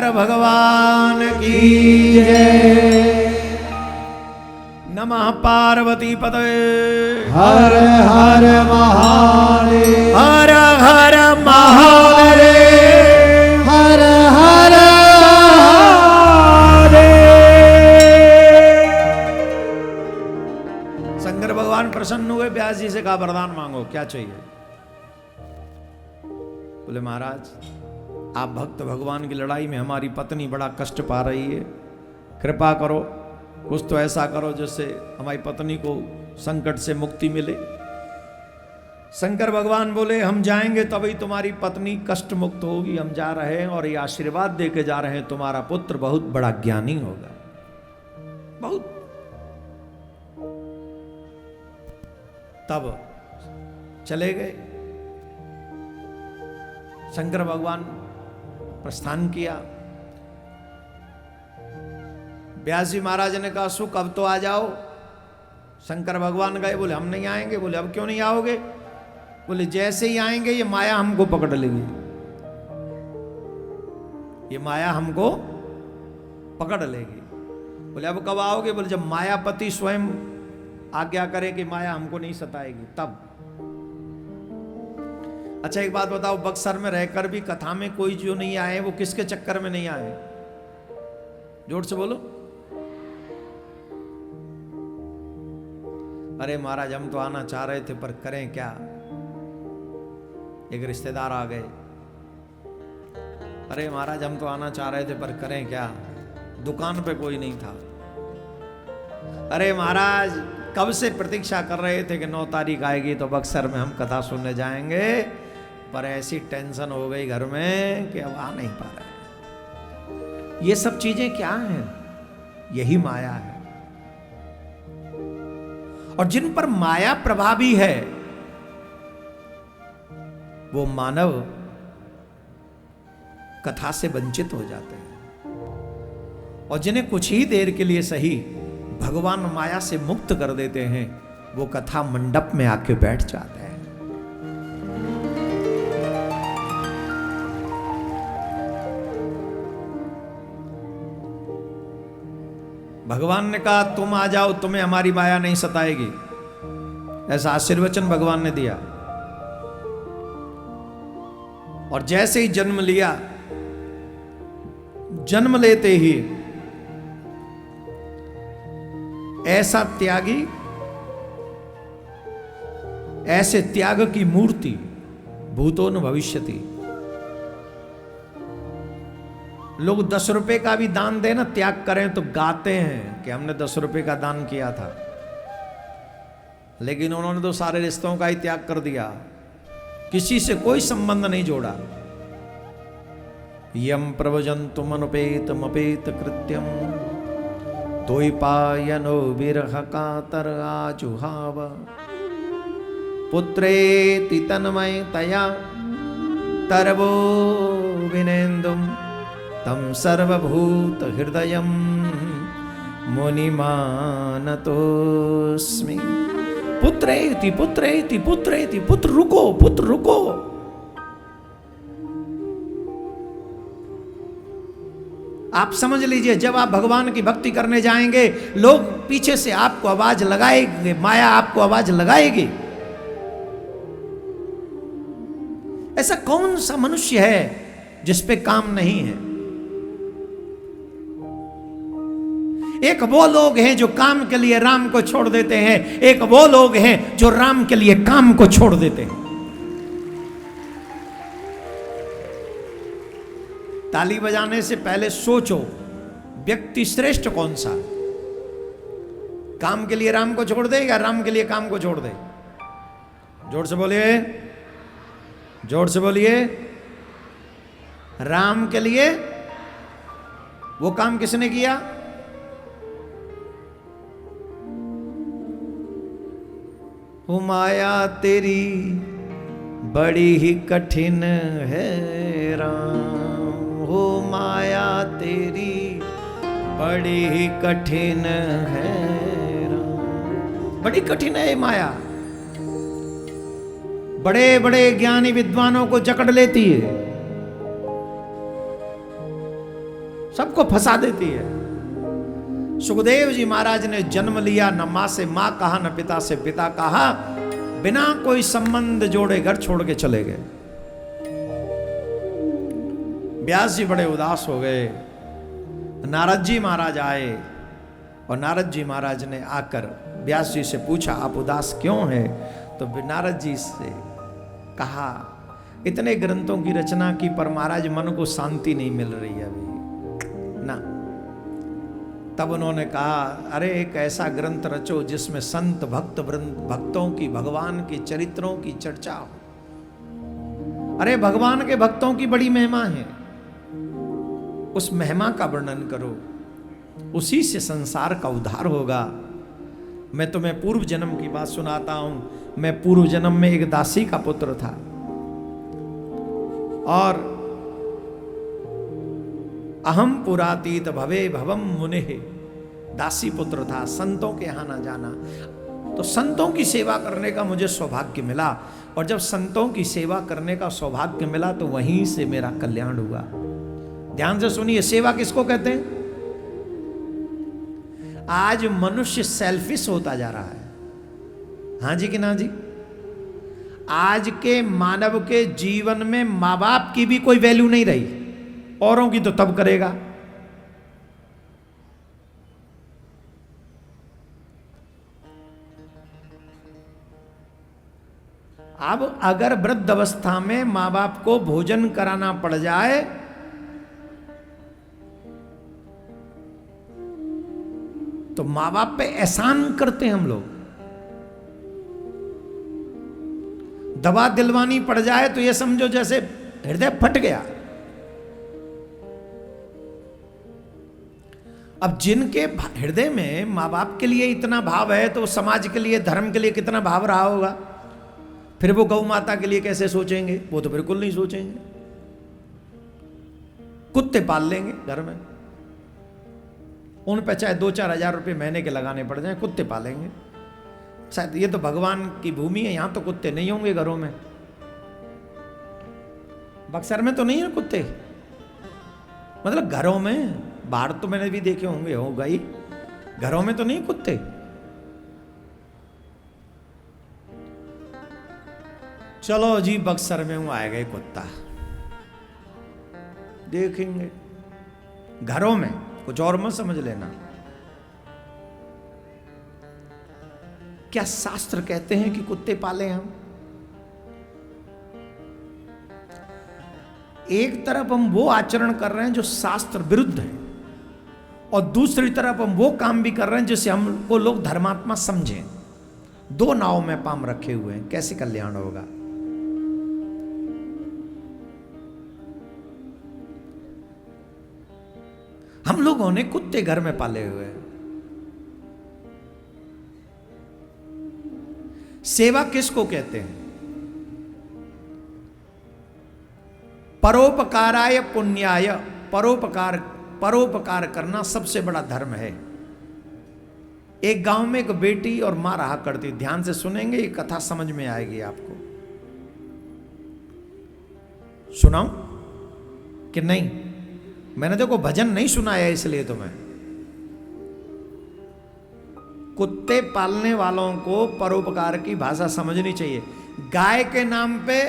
शंकर भगवान की जय। नमः पार्वती पते हर हर महादेव हर हर महादेव हर हर महादेव। शंकर भगवान प्रसन्न हुए, व्यास जी से कहा वरदान मांगो, क्या चाहिए? बोले महाराज आप भक्त भगवान की लड़ाई में हमारी पत्नी बड़ा कष्ट पा रही है, कृपा करो कुछ तो ऐसा करो जिससे हमारी पत्नी को संकट से मुक्ति मिले। शंकर भगवान बोले हम जाएंगे तभी तुम्हारी पत्नी कष्ट मुक्त होगी, हम जा रहे हैं और ये आशीर्वाद दे के जा रहे हैं तुम्हारा पुत्र बहुत बड़ा ज्ञानी होगा। बहुत तब चले गए। शंकर भगवान प्रस्थान किया। व्यास जी महाराज ने कहा सुख अब तो आ जाओ। शंकर भगवान गए, बोले हम नहीं आएंगे। बोले अब क्यों नहीं आओगे? बोले जैसे ही आएंगे ये माया हमको पकड़ लेगी, ये माया हमको पकड़ लेगी। बोले अब कब आओगे? बोले जब मायापति स्वयं आज्ञा करे कि माया हमको नहीं सताएगी तब। अच्छा एक बात बताओ, बक्सर में रहकर भी कथा में कोई जो नहीं आए वो किसके चक्कर में नहीं आए? जोर से बोलो। अरे महाराज हम तो आना चाह रहे थे पर करें क्या, एक रिश्तेदार आ गए। अरे महाराज हम तो आना चाह रहे थे पर करें क्या, दुकान पे कोई नहीं था। अरे महाराज कब से प्रतीक्षा कर रहे थे कि 9 तारीख आएगी तो बक्सर में हम कथा सुनने जाएंगे, पर ऐसी टेंशन हो गई घर में कि अब आ नहीं पा रहे। ये सब चीजें क्या हैं? यही माया है। और जिन पर माया प्रभावी है वो मानव कथा से वंचित हो जाते हैं, और जिन्हें कुछ ही देर के लिए सही भगवान माया से मुक्त कर देते हैं वो कथा मंडप में आके बैठ जाते हैं। भगवान ने कहा तुम आ जाओ, तुम्हें हमारी माया नहीं सताएगी, ऐसा आशीर्वचन भगवान ने दिया। और जैसे ही जन्म लिया, जन्म लेते ही ऐसा त्यागी, ऐसे त्याग की मूर्ति, भूतो न भविष्यति। लोग 10 रुपए का भी दान देना त्याग करें तो गाते हैं कि हमने 10 रुपए का दान किया था, लेकिन उन्होंने तो सारे रिश्तों का ही त्याग कर दिया, किसी से कोई संबंध नहीं जोड़ा। यम प्रवजन्तुम अनुपेतम अपेत कृत्यम द्वैपायनो विरह कातर आजुहाव पुत्रेति तन्मय तया तरवो विनेन्दुम तम सर्वभूत हृदयम मुनिमानतोस्मि। पुत्रेति पुत्रेति पुत्रेति, पुत्र रुको, पुत्र रुको। आप समझ लीजिए जब आप भगवान की भक्ति करने जाएंगे लोग पीछे से आपको आवाज लगाएंगे, माया आपको आवाज लगाएगी। ऐसा कौन सा मनुष्य है जिस पे काम नहीं है? एक वो लोग हैं जो काम के लिए राम को छोड़ देते हैं, एक वो लोग हैं जो राम के लिए काम को छोड़ देते हैं। ताली बजाने से पहले सोचो व्यक्ति श्रेष्ठ कौन सा, काम के लिए राम को छोड़ दे या राम के लिए काम को छोड़ दे? जोर से बोलिए, जोर से बोलिए। राम के लिए वो काम किसने किया? वो माया तेरी बड़ी ही कठिन है राम, हो माया तेरी बड़ी ही कठिन है राम। बड़ी कठिन है माया, बड़े बड़े ज्ञानी विद्वानों को जकड़ लेती है। सबको फंसा देती है। सुखदेव जी महाराज ने जन्म लिया, न मां से मां कहा न पिता से पिता कहा, बिना कोई संबंध जोड़े घर छोड़ के चले गए। व्यास जी बड़े उदास हो गए। नारद जी महाराज आए और नारद जी महाराज ने आकर व्यास जी से पूछा, आप उदास क्यों हैं? तो नारद जी से कहा, इतने ग्रंथों की रचना की पर महाराज मन को शांति नहीं मिल रही है अभी ना। तब उन्होंने कहा, अरे एक ऐसा ग्रंथ रचो जिसमें संत भक्तों की, भगवान के चरित्रों की चर्चा हो। अरे भगवान के भक्तों की बड़ी महिमा है, उस महिमा का वर्णन करो, उसी से संसार का उद्धार होगा। मैं तुम्हें पूर्व जन्म की बात सुनाता हूं। मैं पूर्व जन्म में एक दासी का पुत्र था और अहम पुरातीत भवे भवम मुने, दासी पुत्र था, संतों के यहां ना जाना। तो संतों की सेवा करने का मुझे सौभाग्य मिला, और जब संतों की सेवा करने का सौभाग्य मिला तो वहीं से मेरा कल्याण हुआ। ध्यान से सुनिए, सेवा किसको कहते हैं? आज मनुष्य सेल्फिश होता जा रहा है। हाँ जी कि ना जी? आज के मानव के जीवन में मां बाप की भी कोई वैल्यू नहीं रही, औरों की तो तब करेगा। अब अगर वृद्ध अवस्था में मां बाप को भोजन कराना पड़ जाए तो मां बाप पे एहसान करते हैं हम लोग। दवा दिलवानी पड़ जाए तो ये समझो जैसे हृदय फट गया। अब जिनके हृदय में मां बाप के लिए इतना भाव है तो समाज के लिए, धर्म के लिए कितना भाव रहा होगा। फिर वो गौ माता के लिए कैसे सोचेंगे? वो तो बिल्कुल नहीं सोचेंगे। कुत्ते पाल लेंगे घर में, उन पे चाहे 2-4 हजार रुपये महीने के लगाने पड़ जाए, कुत्ते पालेंगे। शायद ये तो भगवान की भूमि है, यहां तो कुत्ते नहीं होंगे घरों में। बक्सर में तो नहीं है कुत्ते, मतलब घरों में, बाहर तो मैंने भी देखे होंगे, होगा ही, घरों में तो नहीं कुत्ते। चलो जी, बक्सर में हूं, आएगा कुत्ता, देखेंगे। घरों में कुछ और मत समझ लेना। क्या शास्त्र कहते हैं कि कुत्ते पाले हम? एक तरफ हम वो आचरण कर रहे हैं जो शास्त्र विरुद्ध है, और दूसरी तरफ हम वो काम भी कर रहे हैं जिससे हमको लोग धर्मात्मा समझें। दो नाव में पाम रखे हुए हैं, कैसे कल्याण होगा? हम लोगों ने कुत्ते घर में पाले हुए हैं। सेवा किसको कहते हैं? परोपकाराय पुण्याय, परोपकार करना सबसे बड़ा धर्म है। एक गांव में एक बेटी और मां रहा करती। ध्यान से सुनेंगे, ये कथा समझ में आएगी आपको। सुनाऊं कि नहीं? मैंने देखो भजन नहीं सुनाया इसलिए तो मैं। कुत्ते पालने वालों को परोपकार की भाषा समझनी चाहिए। गाय के नाम पे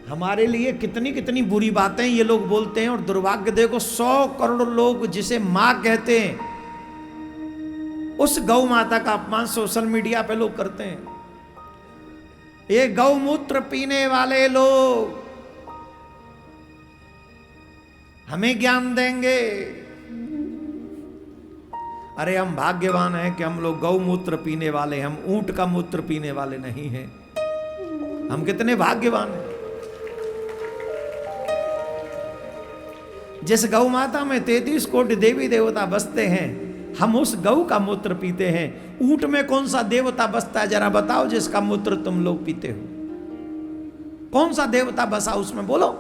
हमारे लिए कितनी कितनी बुरी बातें ये लोग बोलते हैं, और दुर्भाग्य देखो 100 करोड़ लोग जिसे मां कहते हैं, उस गौ माता का अपमान सोशल मीडिया पे लोग करते हैं। ये गौमूत्र पीने वाले लोग हमें ज्ञान देंगे। अरे हम भाग्यवान हैं कि हम लोग गौमूत्र पीने वाले, हम ऊंट का मूत्र पीने वाले नहीं हैं। हम कितने भाग्यवान हैं। जिस गौ माता में 33 कोटि देवी देवता बसते हैं, हम उस गौ का मूत्र पीते हैं। ऊंट में कौन सा देवता बसता है जरा बताओ, जिसका मूत्र तुम लोग पीते हो? कौन सा देवता बसा उसमें, बोलो?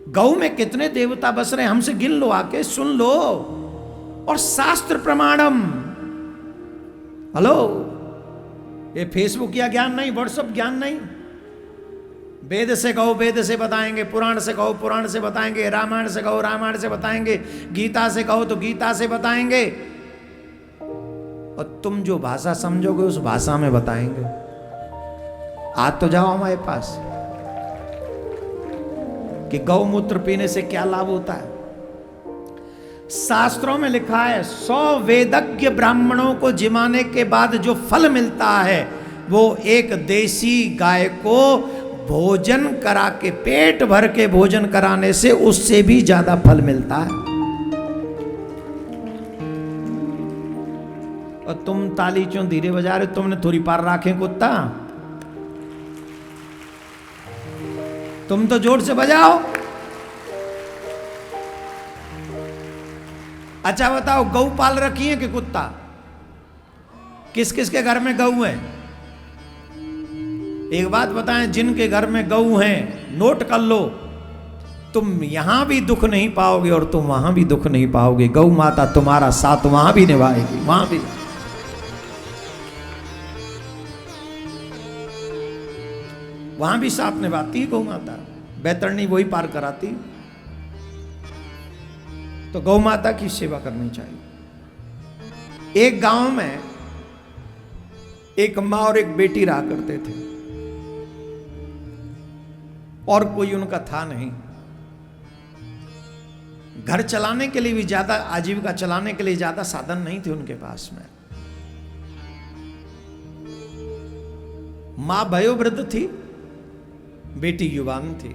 गौ में कितने देवता बस रहे हैं, हमसे गिन लो, आके सुन लो। और शास्त्र प्रमाणम। हेलो, ये फेसबुक या ज्ञान नहीं, व्हाट्सएप ज्ञान नहीं। वेद से कहो वेद से बताएंगे, पुराण से कहो पुराण से बताएंगे, रामायण से कहो रामायण से बताएंगे, गीता से कहो तो गीता से बताएंगे, और तुम जो भाषा समझोगे उस भाषा में बताएंगे। आज तो जाओ हमारे पास कि गौमूत्र पीने से क्या लाभ होता है। शास्त्रों में लिखा है 100 वेदज्ञ ब्राह्मणों को जिमाने के बाद जो फल मिलता है वो एक देसी गाय को भोजन करा के, पेट भर के भोजन कराने से उससे भी ज्यादा फल मिलता है। और तुम ताली क्यों धीरे बजा रहे हो? तुमने थोड़ी पार राखे कुत्ता, तुम तो जोर से बजाओ। अच्छा बताओ, गऊ पाल रखी है कि कुत्ता? किस किस के घर में गऊ है? एक बात बताएं, जिनके घर में गऊ हैं नोट कर लो, तुम यहां भी दुख नहीं पाओगे और तुम वहां भी दुख नहीं पाओगे। गौ माता तुम्हारा साथ वहां भी निभाएगी, वहां भी। वहां भी साथ निभाती है गौ माता, बैतरणी वही पार कराती। तो गौ माता की सेवा करनी चाहिए। एक गांव में एक माँ और एक बेटी रहा करते थे और कोई उनका था नहीं। घर चलाने के लिए भी ज्यादा, आजीविका चलाने के लिए ज्यादा साधन नहीं थे उनके पास में। मां वयोवृद्ध थी, बेटी युवान थी।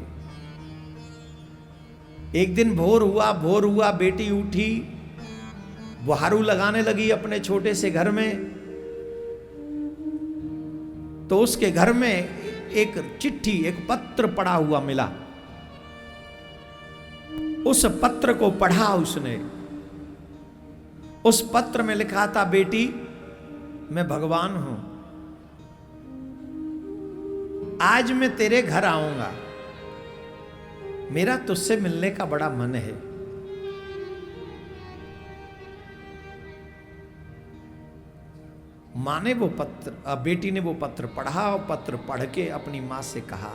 एक दिन भोर हुआ, बेटी उठी, बुहारू लगाने लगी अपने छोटे से घर में। तो उसके घर में एक चिट्ठी, एक पत्र पड़ा हुआ मिला। उस पत्र को पढ़ा उसने। उस पत्र में लिखा था, बेटी मैं भगवान हूं, आज मैं तेरे घर आऊंगा, मेरा तुझसे मिलने का बड़ा मन है। मां ने वो पत्र, बेटी ने वो पत्र पढ़ा और पत्र पढ़ के अपनी मां से कहा,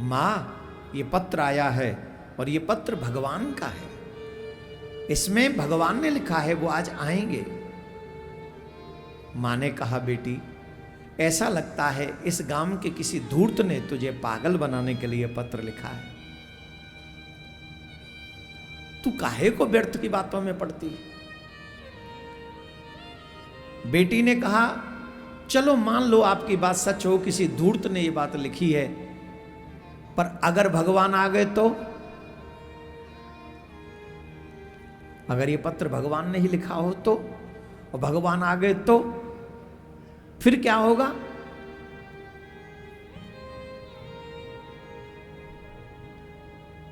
मां ये पत्र आया है और ये पत्र भगवान का है, इसमें भगवान ने लिखा है वो आज आएंगे। मां ने कहा, बेटी ऐसा लगता है इस गांव के किसी धूर्त ने तुझे पागल बनाने के लिए पत्र लिखा है। तू काहे को व्यर्थ की बातों में पड़ती? बेटी ने कहा, चलो मान लो आपकी बात सच हो, किसी धूर्त ने ये बात लिखी है, पर अगर भगवान आ गए तो? अगर ये पत्र भगवान ने ही लिखा हो तो, और भगवान आ गए तो फिर क्या होगा?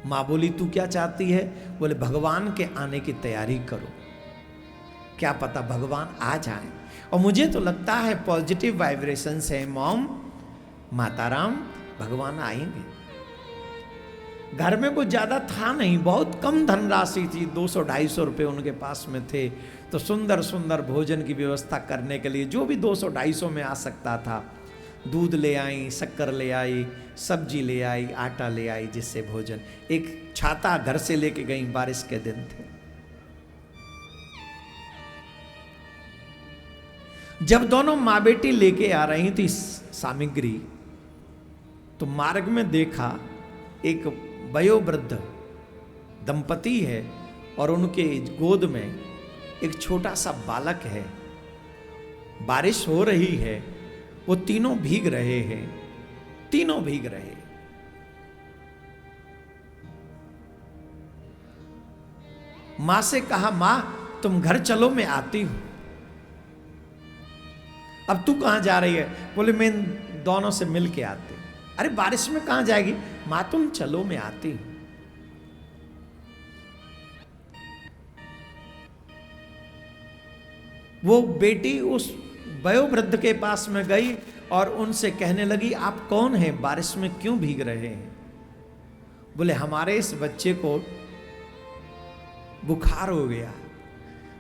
मां बोली, तू क्या चाहती है? बोले, भगवान के आने की तैयारी करो, क्या पता भगवान आ जाए। और मुझे तो लगता है पॉजिटिव वाइब्रेशंस है मॉम, माताराम, भगवान आएंगे। घर में कुछ ज्यादा था नहीं, बहुत कम धनराशि थी, 200-250 रुपए उनके पास में थे। तो सुंदर सुंदर भोजन की व्यवस्था करने के लिए जो भी 200-250 में आ सकता था, दूध ले आई, शक्कर ले आई, सब्जी ले आई, आटा ले आई, जिससे भोजन। एक छाता घर से लेके गई, बारिश के दिन थे। जब दोनों माँ बेटी लेके आ रही थी सामग्री, तो मार्ग में देखा एक वयोवृद्ध दंपति है और उनके गोद में एक छोटा सा बालक है। बारिश हो रही है, वो तीनों भीग रहे हैं, तीनों भीग रहे। मां से कहा, मां तुम घर चलो, मैं आती हूं। अब तू कहां जा रही है? बोले, मैं दोनों से मिल के आती। अरे बारिश में कहां जाएगी? मां तुम चलो, मैं आती हूं। वो बेटी उस वयोवृद्ध के पास में गई और उनसे कहने लगी, आप कौन हैं? बारिश में क्यों भीग रहे हैं? बोले, हमारे इस बच्चे को बुखार हो गया,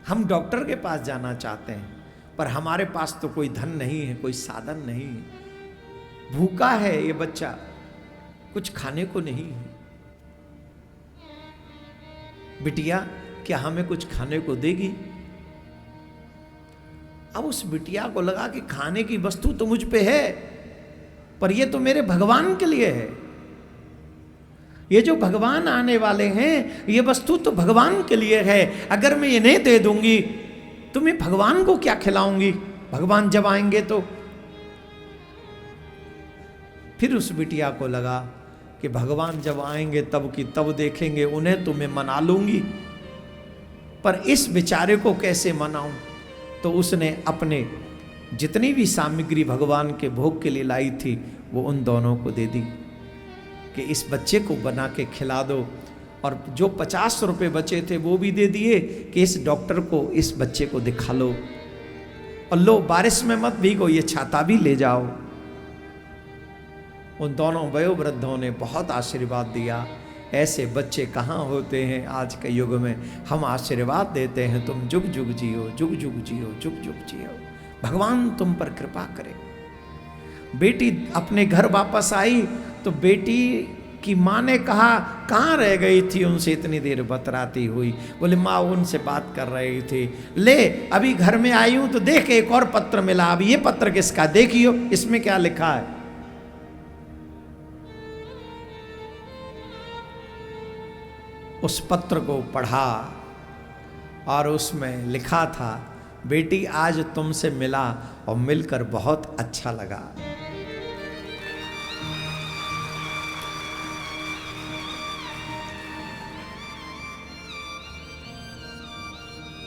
हम डॉक्टर के पास जाना चाहते हैं, पर हमारे पास तो कोई धन नहीं है, कोई साधन नहीं है। भूखा है ये बच्चा, कुछ खाने को नहीं है। बिटिया क्या हमें कुछ खाने को देगी? अब उस बिटिया को लगा कि खाने की वस्तु तो मुझ पे है, पर ये तो मेरे भगवान के लिए है। ये जो भगवान आने वाले हैं, ये वस्तु तो भगवान के लिए है। अगर मैं ये नहीं दे दूंगी तो मैं भगवान को क्या खिलाऊंगी? भगवान जब आएंगे तो। फिर उस बिटिया को लगा कि भगवान जब आएंगे तब की तब देखेंगे, उन्हें तो मैं मना लूंगी, पर इस बेचारे को कैसे मनाऊं? तो उसने अपने जितनी भी सामग्री भगवान के भोग के लिए लाई थी वो उन दोनों को दे दी कि इस बच्चे को बना के खिला दो। और जो 50 रुपए बचे थे वो भी दे दिए कि इस डॉक्टर को इस बच्चे को दिखा लो, और लो बारिश में मत भीगो, ये छाता भी ले जाओ। उन दोनों वयोवृद्धों ने बहुत आशीर्वाद दिया। ऐसे बच्चे कहाँ होते हैं आज के युग में। हम आशीर्वाद देते हैं, तुम जुग जुग जियो, जुग जुग जियो, जुग जुग जियो, भगवान तुम पर कृपा करे। बेटी अपने घर वापस आई तो बेटी की माँ ने कहा, कहाँ रह गई थी उनसे इतनी देर बतराती हुई? बोले माँ उनसे बात कर रही थी। ले अभी घर में आई हूं तो देख एक और पत्र मिला, अब ये पत्र किसका? देखियो इसमें क्या लिखा है। उस पत्र को पढ़ा और उसमें लिखा था, बेटी आज तुमसे मिला और मिलकर बहुत अच्छा लगा।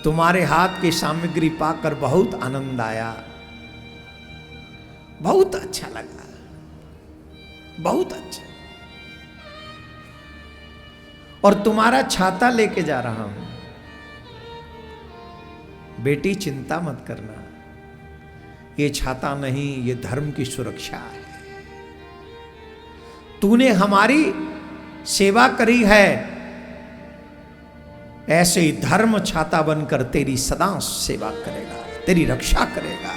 तुम्हारे हाथ की सामग्री पाकर बहुत आनंद आया, बहुत अच्छा लगा, बहुत अच्छा। और तुम्हारा छाता लेके जा रहा हूं। बेटी चिंता मत करना, ये छाता नहीं, ये धर्म की सुरक्षा है। तूने हमारी सेवा करी है, ऐसे ही धर्म छाता बनकर तेरी सदा सेवा करेगा, तेरी रक्षा करेगा।